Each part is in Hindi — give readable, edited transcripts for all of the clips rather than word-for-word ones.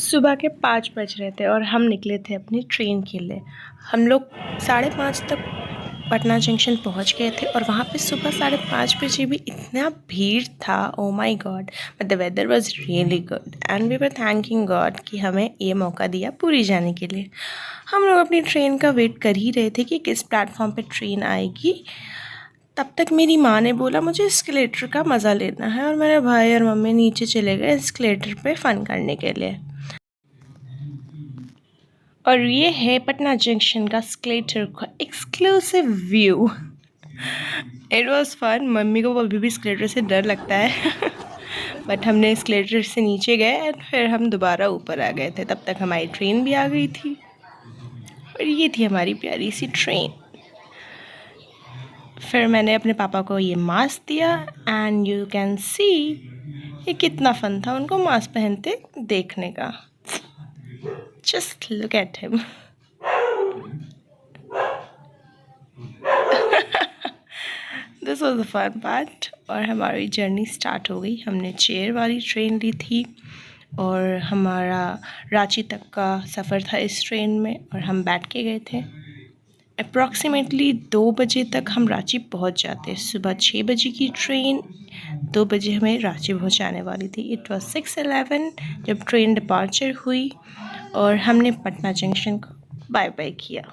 सुबह के 5 बज रहे थे और हम निकले थे अपनी ट्रेन के लिए। हम लोग 5:30 तक पटना जंक्शन पहुंच गए थे और वहाँ पे सुबह 5:30 बजे भी इतना भीड़ था, oh my god. But the weather was really good and we were thanking god कि हमें ये मौका दिया पूरी जाने के लिए। हम लोग अपनी ट्रेन का वेट कर ही रहे थे कि किस प्लेटफॉर्म पे ट्रेन आएगी। तब तक मेरी माँ ने बोला मुझे एस्केलेटर का मज़ा लेना है और मेरे भाई और मम्मी नीचे चले गए एस्केलेटर पे फ़न करने के लिए। और ये है पटना जंक्शन का एस्केलेटर का exclusive view. It was fun. Mummy को अभी भी एस्केलेटर से डर लगता है बट हमने एस्केलेटर से नीचे गए एंड फिर हम दोबारा ऊपर आ गए थे। तब तक हमारी ट्रेन भी आ गई थी और ये थी हमारी प्यारी सी ट्रेन। फिर मैंने अपने पापा को ये मास्क दिया एंड यू कैन सी ये कितना फ़न था उनको मास्क पहनते देखने का। Just look at him. This was the fun part. और हमारी जर्नी स्टार्ट हो गई। हमने चेयर वाली ट्रेन ली थी और हमारा रांची तक का सफ़र था इस ट्रेन में और हम बैठ के गए थे। अप्रॉक्सीमेटली 2 बजे तक हम रांची पहुंच जाते। सुबह 6 बजे की ट्रेन 2 बजे हमें रांची पहुंचाने वाली थी। इट वॉज 6:11 जब ट्रेन डिपार्चर हुई और हमने पटना जंक्शन को बाय बाय किया।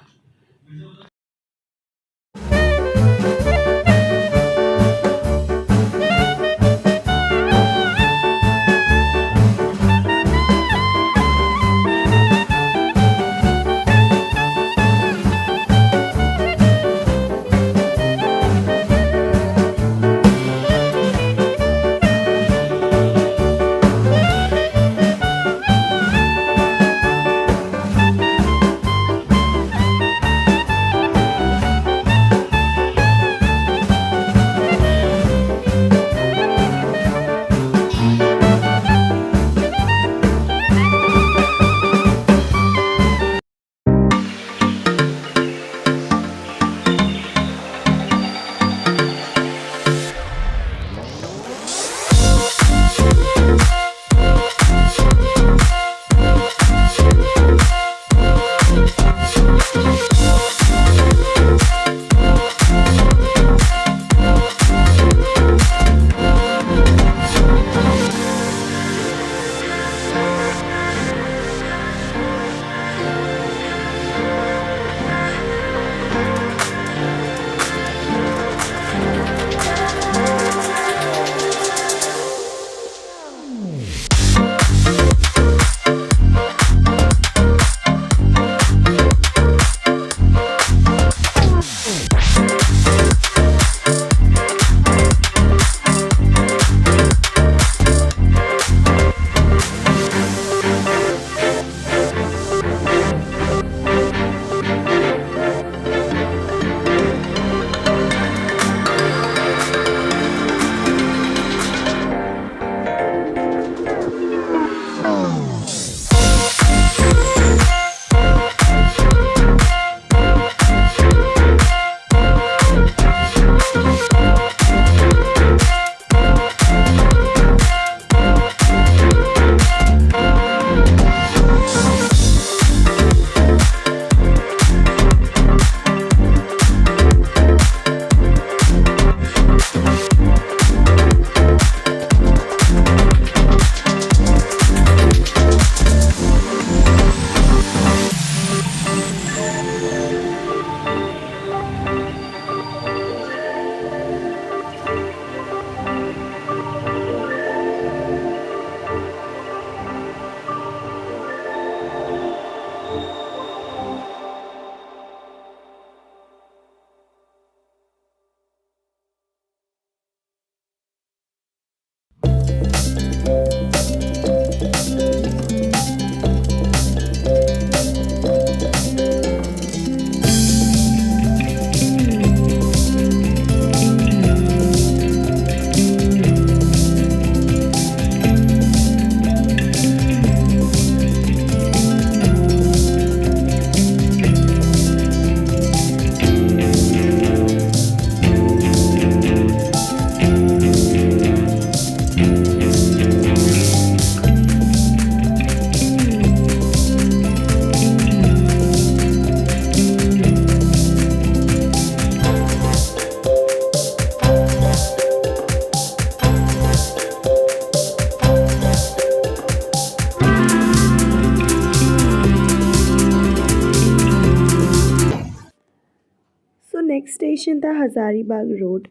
स्टेशन था हज़ारीबाग रोड।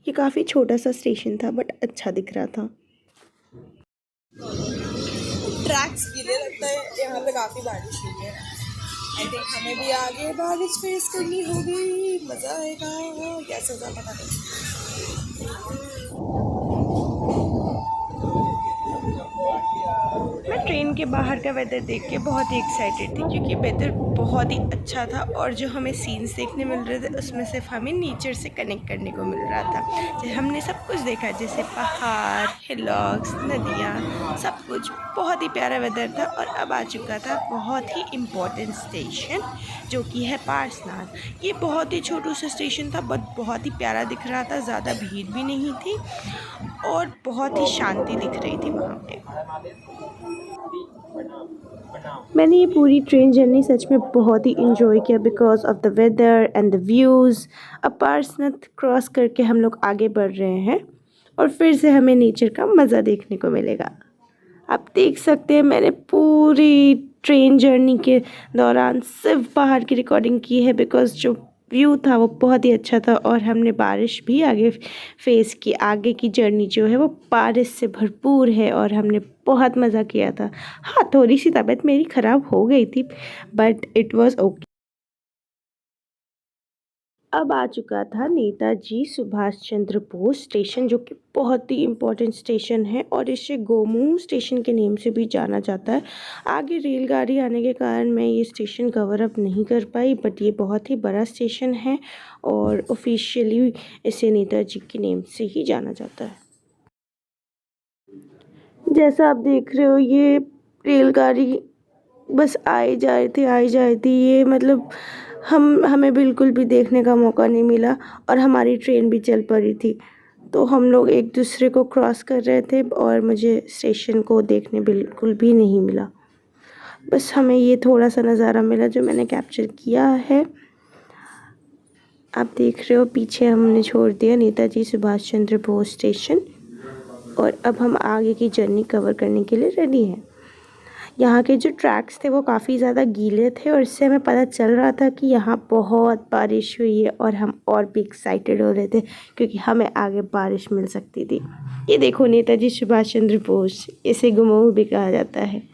ये काफ़ी छोटा सा स्टेशन था बट अच्छा दिख रहा था। ट्रैक्स गीले लगता है, यहाँ पे काफ़ी बारिश हुई है। आई थिंक हमें भी आगे बारिश फेस करनी होगी, मज़ा आएगा या सज़ा पता नहीं। मैं ट्रेन के बाहर का वेदर देख के बहुत ही एक्साइटेड थी क्योंकि वेदर बहुत ही अच्छा था और जो हमें सीन्स देखने मिल रहे थे उसमें सिर्फ हमें नेचर से कनेक्ट करने को मिल रहा था। जैसे हमने सब कुछ देखा, जैसे पहाड़, हिलॉक्स, नदियाँ, सब कुछ। बहुत ही प्यारा वेदर था और अब आ चुका था बहुत ही इम्पोर्टेंट स्टेशन जो कि है पारसनाथ। ये बहुत ही छोटू सा स्टेशन था बट बहुत ही प्यारा दिख रहा था, ज़्यादा भीड़ भी नहीं थी और बहुत ही शांति दिख रही थी वहाँ पे। मैंने ये पूरी ट्रेन जर्नी सच में बहुत ही इन्जॉय किया because of the weather and the views. अब पारसनाथ क्रॉस करके हम लोग आगे बढ़ रहे हैं और फिर से हमें नेचर का मज़ा देखने को मिलेगा। आप देख सकते हैं मैंने पूरी ट्रेन जर्नी के दौरान सिर्फ बाहर की रिकॉर्डिंग की है बिकॉज जो व्यू था वो बहुत ही अच्छा था और हमने बारिश भी आगे फेस की। आगे की जर्नी जो है वो बारिश से भरपूर है और हमने बहुत मज़ा किया था। हाँ, थोड़ी सी तबीयत मेरी ख़राब हो गई थी बट इट वाज ओके। अब आ चुका था नेताजी सुभाष चंद्र बोस स्टेशन जो कि बहुत ही इम्पोर्टेंट स्टेशन है और इसे गोमू स्टेशन के नेम से भी जाना जाता है। आगे रेलगाड़ी आने के कारण मैं ये स्टेशन कवर अप नहीं कर पाई बट ये बहुत ही बड़ा स्टेशन है और ऑफिशियली इसे नेताजी के नेम से ही जाना जाता है। जैसा आप देख रहे हो ये रेलगाड़ी बस आई जा रही थी। ये मतलब हमें बिल्कुल भी देखने का मौका नहीं मिला और हमारी ट्रेन भी चल पड़ी थी तो हम लोग एक दूसरे को क्रॉस कर रहे थे और मुझे स्टेशन को देखने बिल्कुल भी नहीं मिला। बस हमें ये थोड़ा सा नज़ारा मिला जो मैंने कैप्चर किया है। आप देख रहे हो पीछे हमने छोड़ दिया नेताजी सुभाष चंद्र बोस स्टेशन और अब हम आगे की जर्नी कवर करने के लिए रेडी हैं। यहाँ के जो ट्रैक्स थे वो काफ़ी ज़्यादा गीले थे और इससे हमें पता चल रहा था कि यहाँ बहुत बारिश हुई है और हम और भी एक्साइटेड हो रहे थे क्योंकि हमें आगे बारिश मिल सकती थी। ये देखो नेताजी सुभाष चंद्र बोस, इसे गुमोह भी कहा जाता है।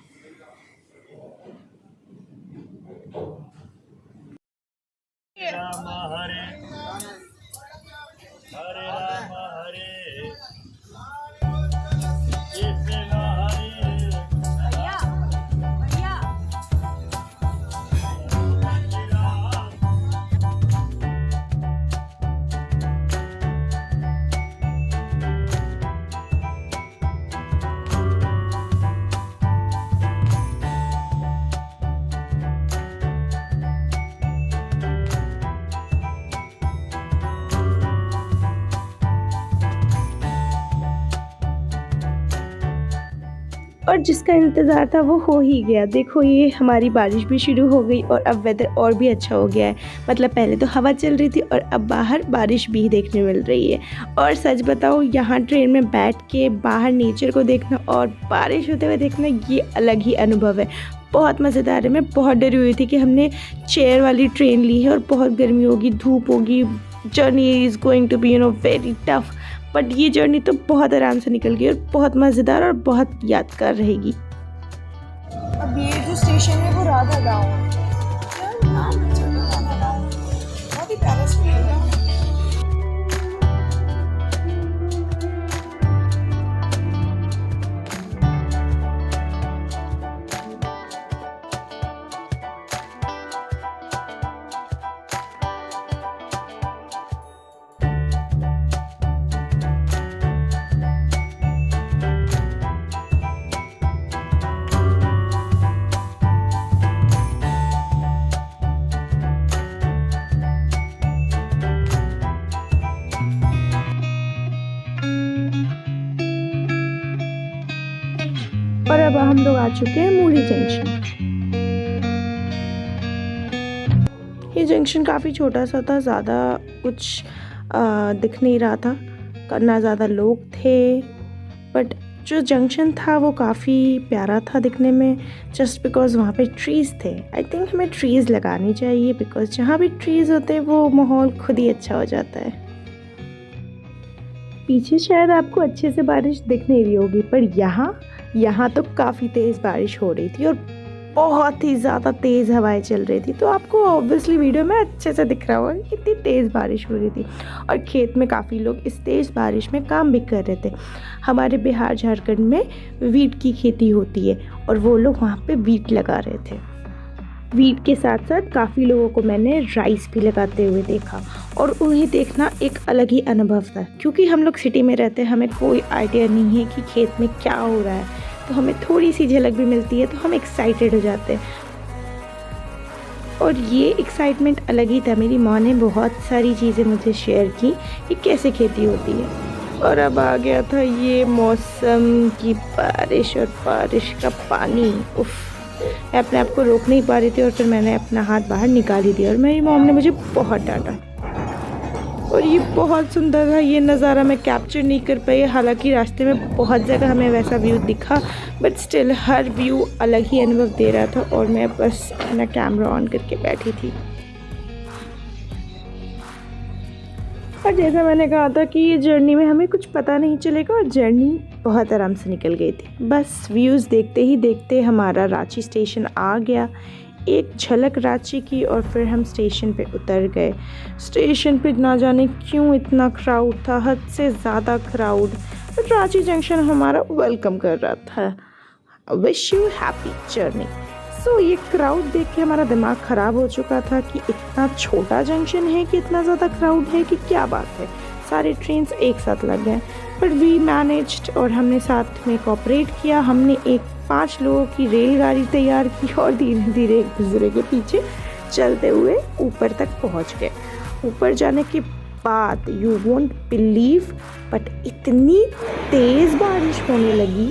और जिसका इंतज़ार था वो हो ही गया। देखो ये हमारी बारिश भी शुरू हो गई और अब वेदर और भी अच्छा हो गया है। मतलब पहले तो हवा चल रही थी और अब बाहर बारिश भी देखने मिल रही है। और सच बताओ यहाँ ट्रेन में बैठ के बाहर नेचर को देखना और बारिश होते हुए देखना ये अलग ही अनुभव है। बहुत मज़ेदार है। मैं बहुत डरी हुई थी कि हमने चेयर वाली ट्रेन ली है और बहुत गर्मी होगी, धूप होगी, journey is going to be very tough. But ये जर्नी तो बहुत आराम से निकल गई और बहुत मज़ेदार और बहुत यादगार रहेगी। अब ये जो स्टेशन है वो राधा गाँव है। बहुत ही प्यारा स्टेशन है। और अब हम लोग आ चुके हैं मूरी जंक्शन। ये जंक्शन काफ़ी छोटा सा था, ज़्यादा कुछ दिख नहीं रहा था, ना ज़्यादा लोग थे बट जो जंक्शन था वो काफ़ी प्यारा था दिखने में, जस्ट बिकॉज़ वहाँ पे ट्रीज़ थे। आई थिंक हमें ट्रीज़ लगानी चाहिए बिकॉज़ जहाँ भी ट्रीज़ होते हैं वो माहौल खुद ही अच्छा हो जाता है। पीछे शायद आपको अच्छे से बारिश दिख नहीं रही होगी, पर यहाँ तो काफ़ी तेज़ बारिश हो रही थी और बहुत ही ज़्यादा तेज़ हवाएं चल रही थी, तो आपको ऑब्वियसली वीडियो में अच्छे से दिख रहा होगा कितनी तेज़ बारिश हो रही थी। और खेत में काफ़ी लोग इस तेज़ बारिश में काम भी कर रहे थे। हमारे बिहार झारखंड में वीट की खेती होती है और वो लोग वहाँ पे वीट लगा रहे थे। वीट के साथ साथ काफ़ी लोगों को मैंने राइस भी लगाते हुए देखा और उन्हें देखना एक अलग ही अनुभव था, क्योंकि हम लोग सिटी में रहते हैं, हमें कोई आइडिया नहीं है कि खेत में क्या हो रहा है, तो हमें थोड़ी सी झलक भी मिलती है तो हम एक्साइटेड हो जाते हैं। और ये एक्साइटमेंट अलग ही था। मेरी माँ ने बहुत सारी चीज़ें मुझे शेयर की कि कैसे खेती होती है। और अब आ गया था ये मौसम की बारिश और बारिश का पानी। उफ़, मैं अपने आप को रोक नहीं पा रही थी और फिर मैंने अपना हाथ बाहर निकाल ही दिया और मेरी मॉम ने मुझे बहुत डांटा। और ये बहुत सुंदर था, ये नज़ारा मैं कैप्चर नहीं कर पाई। हालांकि रास्ते में बहुत जगह हमें वैसा व्यू दिखा, बट स्टिल हर व्यू अलग ही अनुभव दे रहा था और मैं बस अपना कैमरा ऑन करके बैठी थी। और जैसा मैंने कहा था कि ये जर्नी में हमें कुछ पता नहीं चलेगा और जर्नी बहुत आराम से निकल गई थी। बस व्यूज़ देखते ही देखते हमारा रांची स्टेशन आ गया। एक झलक रांची की और फिर हम स्टेशन पे उतर गए। स्टेशन पे ना जाने क्यों इतना क्राउड था, हद से ज़्यादा क्राउड, बट रांची जंक्शन हमारा वेलकम कर रहा था। Wish you happy journey. So ये क्राउड देख के हमारा दिमाग ख़राब हो चुका था कि इतना छोटा जंक्शन है कि इतना ज़्यादा क्राउड है कि क्या बात है, सारे ट्रेन्स एक साथ लग गए। बट वी मैनेज्ड और हमने साथ में कोऑपरेट किया। हमने एक 5 लोगों की रेलगाड़ी तैयार की और धीरे धीरे एक दूसरे के पीछे चलते हुए ऊपर तक पहुंच गए। ऊपर जाने के बाद यू वोंट बिलीव, बट इतनी तेज़ बारिश होने लगी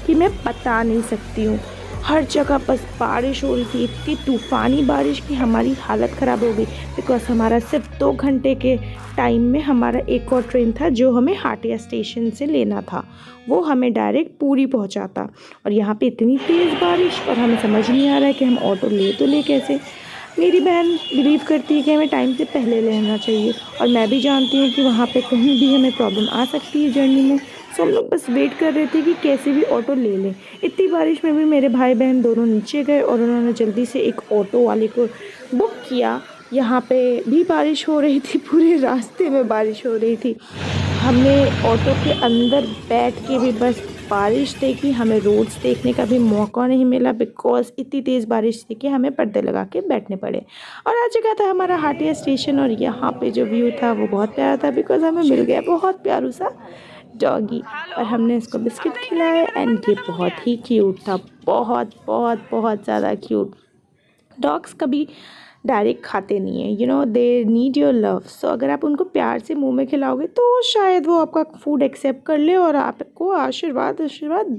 कि मैं बता नहीं सकती हूँ। हर जगह बस बारिश हो रही थी, इतनी तूफ़ानी बारिश कि हमारी हालत ख़राब हो गई। बिकॉज़ हमारा सिर्फ 2 घंटे के टाइम में हमारा एक और ट्रेन था जो हमें हाटिया स्टेशन से लेना था, वो हमें डायरेक्ट पूरी पहुंचाता। और यहाँ पे इतनी तेज़ बारिश और हमें समझ नहीं आ रहा है कि हम ऑटो ले कैसे। मेरी बहन बिलीव करती है कि हमें टाइम से पहले लेना चाहिए और मैं भी जानती हूँ कि वहाँ पे कहीं भी हमें प्रॉब्लम आ सकती है जर्नी में। सो हम लोग बस वेट कर रहे थे कि कैसे भी ऑटो ले लें। इतनी बारिश में भी मेरे भाई बहन दोनों नीचे गए और उन्होंने जल्दी से एक ऑटो वाले को बुक किया। यहाँ पे भी बारिश हो रही थी, पूरे रास्ते में बारिश हो रही थी। हमने ऑटो के अंदर बैठ के भी बस बारिश देखी, हमें रोड्स देखने का भी मौका नहीं मिला बिकॉज़ इतनी तेज़ बारिश थी कि हमें पर्दे लगा के बैठने पड़े। और आ चुका था हमारा हाटिया स्टेशन और यहाँ पे जो व्यू था वो बहुत प्यारा था बिकॉज़ हमें मिल गया बहुत प्यारू सा डॉगी और हमने इसको बिस्किट खिलाए एंड ये बहुत ही क्यूट था, बहुत बहुत बहुत ज़्यादा क्यूट। डॉग्स कभी डायरेक्ट खाते नहीं हैं, you know they need your love. So अगर आप उनको प्यार से मुंह में खिलाओगे तो शायद वो आपका फूड एक्सेप्ट कर ले और आपको आशीर्वाद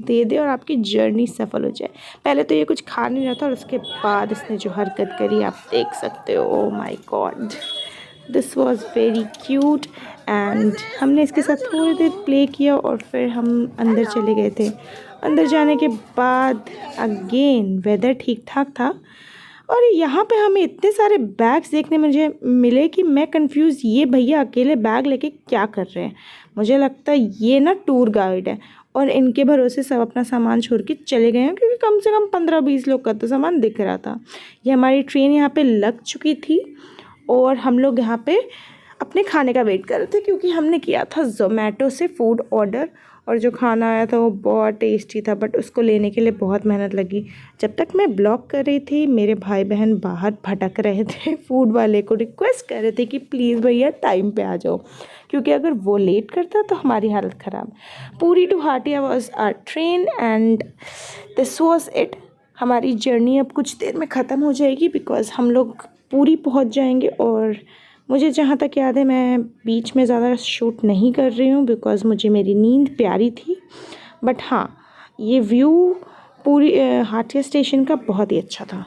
दे दे और आपकी जर्नी सफल हो जाए। पहले तो ये कुछ खा नहीं रहा था और उसके बाद इसने जो हरकत करी आप देख सकते हो। ओह my God, this was very cute and हमने इसके साथ थोड़ी देर प्ले किया और फिर हम अंदर चले गए थे। अंदर जाने के बाद अगेन वेदर ठीक ठाक था और यहाँ पे हमें इतने सारे बैग्स देखने मुझे मिले कि मैं कंफ्यूज, ये भैया अकेले बैग लेके क्या कर रहे हैं। मुझे लगता है ये ना टूर गाइड है और इनके भरोसे सब अपना सामान छोड़ के चले गए हैं, क्योंकि कम से कम 15-20 लोग का तो सामान दिख रहा था। ये हमारी ट्रेन यहाँ पे लग चुकी थी और हम लोग यहाँ पे अपने खाने का वेट कर रहे थे, क्योंकि हमने किया था ज़ोमैटो से फ़ूड ऑर्डर और जो खाना आया था वो बहुत टेस्टी था, बट उसको लेने के लिए बहुत मेहनत लगी। जब तक मैं ब्लॉग कर रही थी मेरे भाई बहन बाहर भटक रहे थे, फूड वाले को रिक्वेस्ट कर रहे थे कि प्लीज़ भैया टाइम पे आ जाओ, क्योंकि अगर वो लेट करता तो हमारी हालत ख़राब। Puri to Hatia was our train and this was it. हमारी जर्नी अब कुछ देर में ख़त्म हो जाएगी बिकॉज़ हम लोग पूरी पहुंच जाएंगे। और मुझे जहाँ तक याद है मैं बीच में ज़्यादा शूट नहीं कर रही हूँ बिकॉज़ मुझे मेरी नींद प्यारी थी। बट हाँ, ये व्यू पूरी हाटिया स्टेशन का बहुत ही अच्छा था।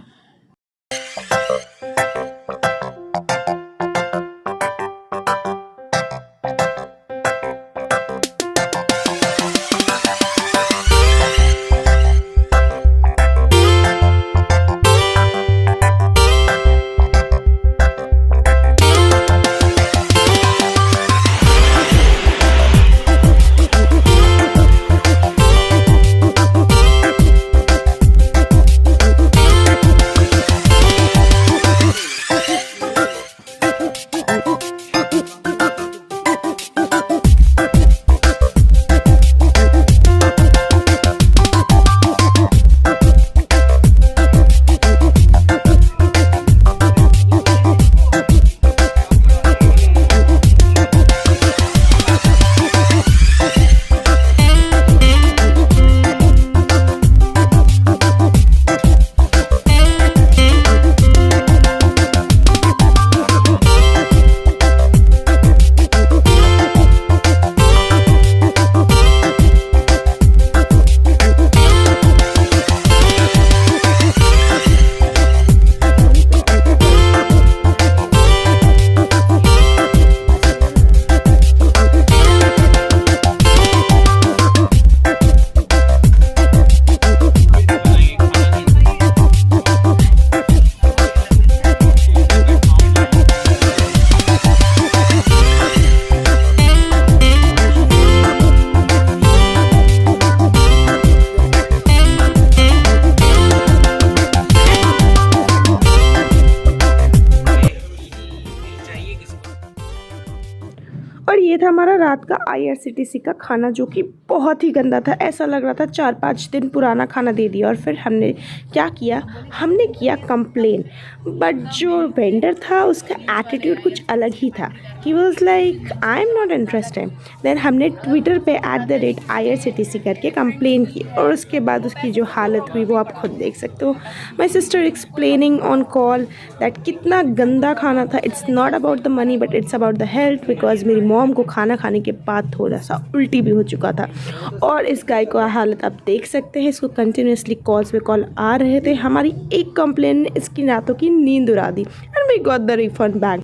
रात का IRCTC का खाना जो कि बहुत ही गंदा था, ऐसा लग रहा था 4-5 दिन पुराना खाना दे दिया। और फिर हमने क्या किया, हमने किया कंप्लेन। बट जो वेंडर था उसका एटीट्यूड कुछ अलग ही था। He was like I am not interested. Then हमने ट्विटर पे @IRCTC करके कंप्लेन की और उसके बाद उसकी जो हालत हुई वो आप खुद देख सकते हो। My sister explaining on call that कितना गंदा खाना था। It's not about the money but it's about the health, because मेरी मॉम को खाना खाने के बाद थोड़ा सा उल्टी भी हो चुका था। और इस गाय को हालत आप देख सकते हैं, इसको कंटिन्यूसली कॉल्स पे कॉल आ रहे थे। हमारी एक कंप्लेन ने इसकी रातों की नींद उड़ा दी and we got the refund back.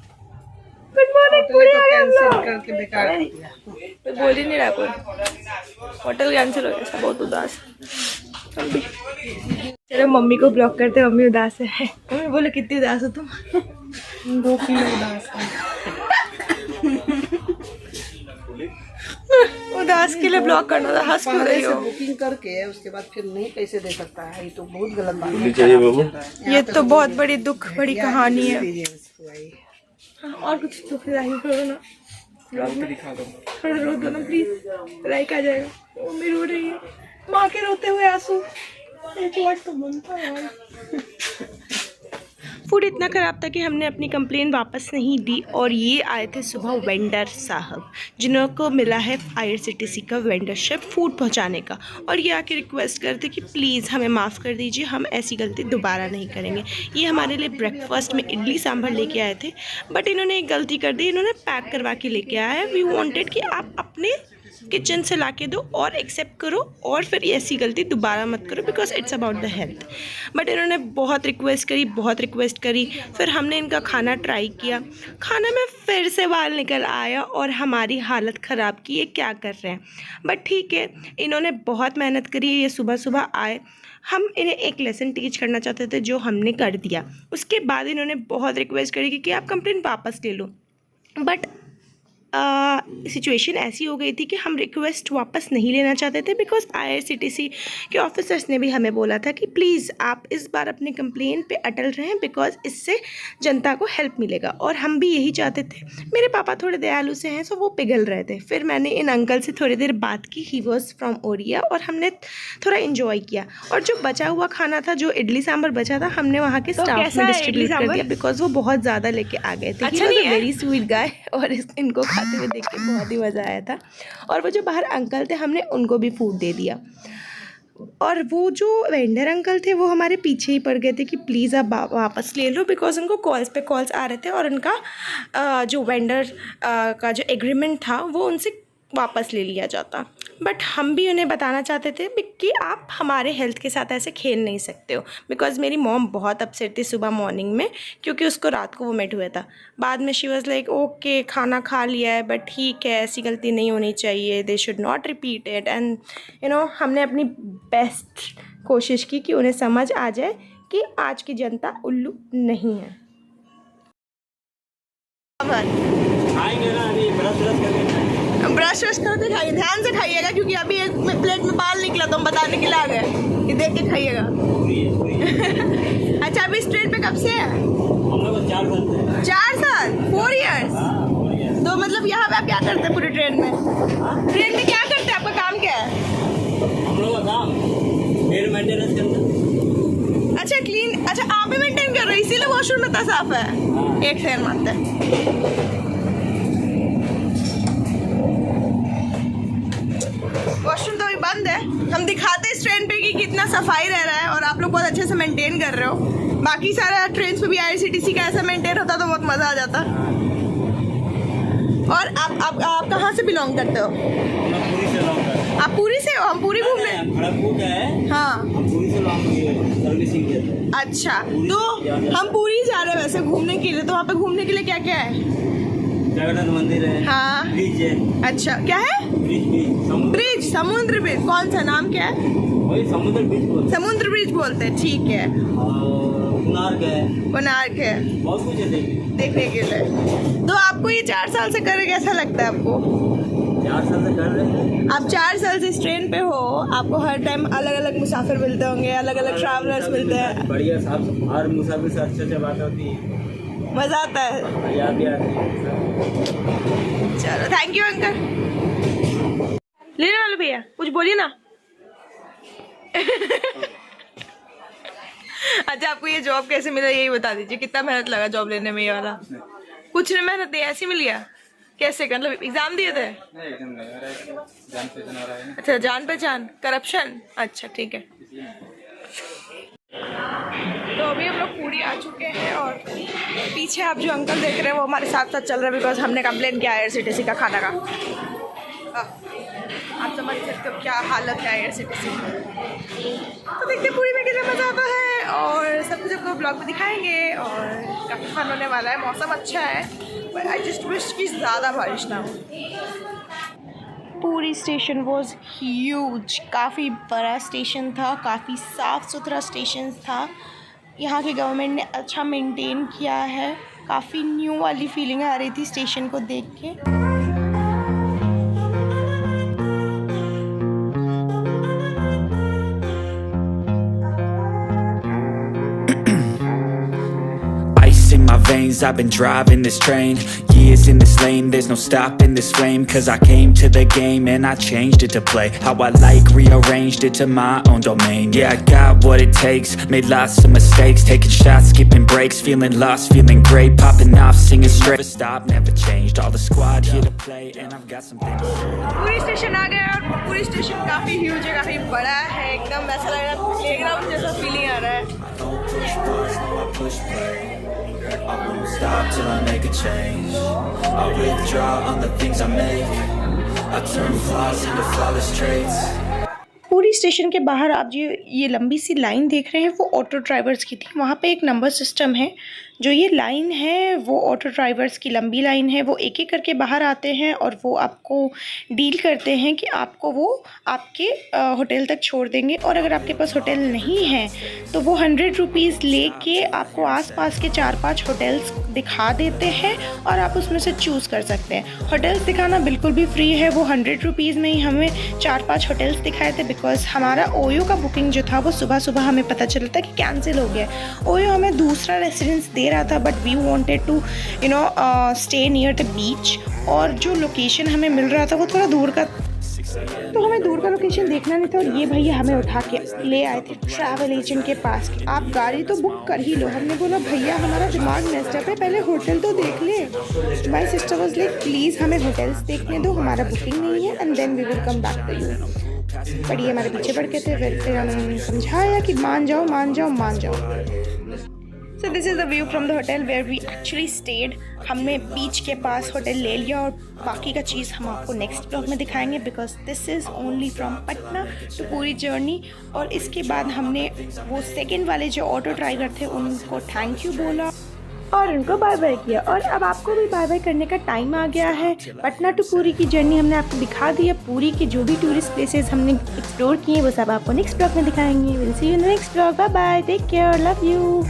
Good morning, पूरी आ गए हम लोग। करके बेकार कर दिया। तो बोल ही नहीं रहा कोई, होटल कैंसिल हो गया, सब बहुत उदास। चलो मम्मी को ब्लॉक करते, मम्मी उदास है। मम्मी बोलो कितनी उदास हो तुम? 2 किलो उदास है। उदास के लिए ब्लॉक करना था, हंस क्यों रही हो? बुकिंग करके उसके बाद फिर नहीं कैसे दे सकता है, ये तो बहुत गलत बात है। ये तो बहुत बड़ी दुख भरी कहानी है। है। हाँ, और कुछ दुख करो ना, थोड़ा रो दो ना प्लीज, लाइक आ जाएगा। मम्मी रो रही है, माँ के रोते हुए आंसू। एक वर्ड तो बनता है यार। फूड इतना ख़राब था कि हमने अपनी कंप्लेन वापस नहीं दी। और ये आए थे सुबह वेंडर साहब, जिनको मिला है IRCTC का वेंडरशिप फूड पहुंचाने का। और ये आके रिक्वेस्ट करते कि प्लीज़ हमें माफ़ कर दीजिए, हम ऐसी गलती दोबारा नहीं करेंगे। ये हमारे लिए ब्रेकफास्ट में इडली सांभर लेके आए थे, बट इन्होंने एक गलती कर दी, इन्होंने पैक करवा के लेके आया है। वी वांटेड कि आप अपने किचन से ला के दो और एक्सेप्ट करो, और फिर ऐसी गलती दोबारा मत करो, because it's about the health. But इन्होंने बहुत रिक्वेस्ट करी, फिर हमने इनका खाना ट्राई किया। खाना में फिर से बाल निकल आया और हमारी हालत ख़राब की। ये क्या कर रहे हैं? बट ठीक है, इन्होंने बहुत मेहनत करी। ये सुबह सुबह आए, हम इन्हें एक लेसन टीच करना चाहते थे जो हमने कर दिया। उसके बाद इन्होंने बहुत रिक्वेस्ट करी कि आप कंप्लेंट वापस ले लो। बट सिचुएशन ऐसी हो गई थी कि हम रिक्वेस्ट वापस नहीं लेना चाहते थे, बिकॉज IRCTC के ऑफिसर्स ने भी हमें बोला था कि प्लीज़ आप इस बार अपने कंप्लेन पे अटल रहें, बिकॉज इससे जनता को हेल्प मिलेगा। और हम भी यही चाहते थे। मेरे पापा थोड़े दयालु से हैं, सो वो पिघल रहे थे। फिर मैंने इन अंकल से थोड़ी देर बात की, ही वॉज फ्रॉम ओडिया, और हमने थोड़ा इन्जॉय किया। और जो बचा हुआ खाना था, जो इडली सांभर बचा था, हमने वहाँ के स्टाफ में डिस्ट्रीब्यूट कर दिया, बिकॉज वो बहुत ज़्यादा लेके आ गए थे। अच्छा, वेरी स्वीट गाय, और इनको खाते हुए देख के बहुत ही मज़ा आया था। और वो जो बाहर अंकल थे, हमने उनको भी फूड दे दिया। और वो जो वेंडर अंकल थे वो हमारे पीछे ही पड़ गए थे कि प्लीज़ आप वापस ले लो, बिकॉज उनको कॉल्स पे कॉल्स आ रहे थे और उनका जो वेंडर का जो एग्रीमेंट था वो उनसे वापस ले लिया जाता। बट हम भी उन्हें बताना चाहते थे कि आप हमारे हेल्थ के साथ ऐसे खेल नहीं सकते हो, बिकॉज मेरी मॉम बहुत अपसेट थी सुबह मॉर्निंग में, क्योंकि उसको रात को वोमिट हुआ था। बाद में शी वॉज लाइक ओके, खाना खा लिया है, बट ठीक है, ऐसी गलती नहीं होनी चाहिए, they should not repeat it. And you know, हमने अपनी बेस्ट कोशिश की कि उन्हें समझ आ जाए कि आज की जनता उल्लू नहीं है। ब्रश वश करके खाइए, ध्यान से खाइएगा, क्योंकि अभी एक प्लेट में बाल निकला तो हम बताने के लिए आ गए कि देख के खाइएगा। अच्छा, अभी इस ट्रेन पे कब से है? 4 साल 4 इयर्स। तो मतलब यहाँ पे आप क्या करते हैं पूरी ट्रेन में? ट्रेन में क्या करते हैं, आपका काम क्या है? हम लोग का काम मेंटेनेंस करना। अच्छा, क्लीन, अच्छा आप ही मेंटेन कर रहे हो, इसीलिए वॉशरूम इतना साफ है। एक सेकंड मारते हैं, वॉशरूम तो अभी बंद है। हम दिखाते इस ट्रेन पे कि कितना सफाई रह रहा है, और आप लोग बहुत अच्छे से मेंटेन कर रहे हो। बाकी सारा ट्रेन पे भी IRCTC का ऐसा मेंटेन होता तो बहुत मज़ा आ जाता। और आप कहाँ से बिलोंग करते हो? पूरी से लॉन्ग है। आप पूरी से हो? हम पूरी घूमने। खड़गपुर का है। हाँ, हम पूरी से लॉन्ग सर्विसिंग किया था। अच्छा, तो हम पूरी जा रहे हैं वैसे घूमने के लिए। तो वहाँ पे घूमने के लिए क्या क्या है? जगन्नाथ मंदिर है। हाँ, ब्रिज है। अच्छा, क्या है? ब्रिज, समुद्र ब्रिज। कौन सा नाम क्या है? वही समुद्र ब्रिज बोलते हैं। समुद्र ब्रिज बोलते हैं, ठीक है। कोणार्क है, बहुत कुछ है देखने के लिए। तो आपको ये 4 साल से कर रहे, कैसा लगता है आपको? 4 साल से कर रहे हैं। आप 4 साल से इस ट्रेन पे हो, आपको हर टाइम अलग अलग मुसाफिर मिलते होंगे, अलग अलग ट्रैवलर्स मिलते हैं। बढ़िया, हर मुसाफिर से अच्छे बात होती है। मज़ा आता है। मजा भी आती है। चलो थैंक यू अंकल। लेने वाले भैया कुछ बोलिए ना। अच्छा आपको ये जॉब कैसे मिला यही बता दीजिए, कितना मेहनत लगा जॉब लेने में ये वाला? कुछ नहीं मेहनत नहीं, ऐसे मिल गया? कैसे मतलब एग्जाम दिए थे? अच्छा जान पहचान करप्शन, अच्छा ठीक है। तो अभी हम लोग पूरी आ चुके हैं और पीछे आप जो अंकल देख रहे हैं वो हमारे साथ साथ चल रहे हैं बिकॉज हमने कंप्लेन किया IRCTC का खाना का। आप समझ सकते हो क्या हालत है IRCTC। तो देखते पूरी में कितना मज़ा आता है और सब कुछ आपको ब्लॉग में दिखाएंगे और काफ़ी फन होने वाला है। मौसम अच्छा है बट आई जस्ट विश कि ज़्यादा बारिश ना हो। पूरी स्टेशन वॉज ह्यूज, काफ़ी बड़ा स्टेशन था, काफ़ी साफ़ सुथरा स्टेशन था। यहाँ के गवर्नमेंट ने अच्छा मेंटेन किया है, काफ़ी न्यू वाली फीलिंग आ रही थी स्टेशन को देख के। Ice in my veins, I've been driving this train. Years in this lane, there's no stopping this flame. Cause I came to the game and I changed it to play how I like, rearranged it to my own domain. Yeah, I got what it takes, made lots of mistakes, taking shots, skipping breaks, feeling lost, feeling great, popping off, singing straight. Never stopped, never changed, all the squad here to play, and I've got something to say. पूरी स्टेशन आ गया और पूरी स्टेशन काफ़ी ह्यूज है, काफ़ी बड़ा है, एकदम ऐसा लग रहा है प्लेग्राउंड जैसा फीलिंग आ रहा है। Don't push pause, no I push play. I won't stop till I make a change. I withdraw on the things I make. I turn flaws into flawless traits. पूरी स्टेशन के बाहर आप जो ये लंबी सी लाइन देख रहे हैं वो ऑटो ड्राइवर्स की थी। वहाँ पे एक नंबर सिस्टम है। जो ये लाइन है वो ऑटो ड्राइवर्स की लंबी लाइन है। वो एक एक करके बाहर आते हैं और वो आपको डील करते हैं कि आपको वो आपके होटल तक छोड़ देंगे। और अगर आपके पास होटल नहीं है तो वो 100 रुपीज़ लेके आपको आसपास के 4-5 होटल्स दिखा देते हैं और आप उसमें से चूज़ कर सकते हैं। होटल्स दिखाना बिल्कुल भी फ्री है। वो 100 रुपीज़ में ही हमें 4-5 होटल्स दिखाए थे बिकॉज हमारा ओयो का बुकिंग जो था वो सुबह सुबह हमें पता चला था कि कैंसिल हो गया। ओयो हमें दूसरा रेसिडेंस दे रहा था but we wanted to stay near the beach और जो लोकेशन हमें मिल रहा था वो थोड़ा दूर का, तो हमें दूर का लोकेशन देखना नहीं था। और ये भैया हमें उठा के ले आए थे ट्रैवल एजेंट के पास कि आप गाड़ी तो बुक कर ही लो। हमने बोला भैया हमारा दिमाग मेस्ड अप है, पहले होटल तो देख ले। My sister was like please हमें होटल्स देखने दो, हमारा बुकिंग नहीं है and then we will come back to you. But ये हमारे पीछे पड़ के थे। फिर हमने समझाया कि मान जाओ मान जाओ मान जाओ। So this is the view from the hotel where we actually stayed. हमने बीच के पास होटल ले लिया और बाकी का चीज़ हम आपको नेक्स्ट ब्लॉग में दिखाएंगे because this is only from Patna to Puri journey. और इसके बाद हमने वो सेकेंड वाले जो ऑटो ड्राइवर थे उनको थैंक यू बोला और उनको बाय बाय किया। और अब आपको भी बाय बाय करने का टाइम आ गया है। पटना टू पूरी की जर्नी हमने आपको दिखा दी है। पूरी के जो भी टूरिस्ट प्लेसेस हमने एक्सप्लोर किए वो सब आपको नेक्स्ट ब्लॉग में दिखाएंगे। Will see you in the next blog. Bye bye, take care, love you.